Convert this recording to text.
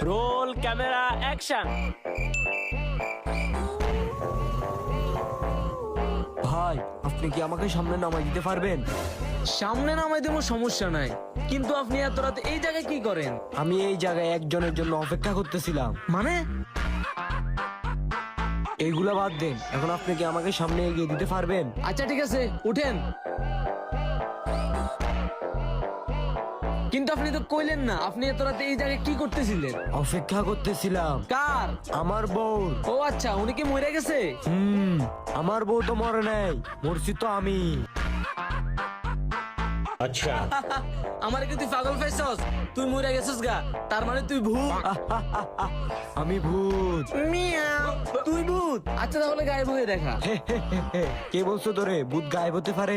Roll camera action. ভাই, আপনি কি আমাকে সামনে নামাই দিতে পারবেন? সামনে নামাই দেবো, সমস্যা নাই, কিন্তু আপনি এত রাতে এই জায়গায় কি করেন? আমি এই জায়গায় একজনের জন্য অপেক্ষা করতেছিলাম। মানে এইগুলা বাদ দেন, এখন আপনি কি আমাকে সামনে এগিয়ে দিতে পারবেন? আচ্ছা ঠিক আছে, উঠেন। কিন্তু আপনি তো কইলেন না আপনি এত রাতে এই জায়গায় কি করতেছিলেন। অপেক্ষা করতেছিলাম কার? আমার বউ। ও আচ্ছা, উনি কি মরে গেছে? আমার বউ তো মরে নাই, মরছি তো আমি। আমার কি তুই পাগল পাইছস? তুই মরে গেছিস গা, তার মানে তুই ভূত। আমি ভূত। মিয়াও, তুই ভূত? আচ্ছা তাহলে গায়েব হয়ে দেখা। কে বলছো তোরে ভূত গায়েব হতে পারে?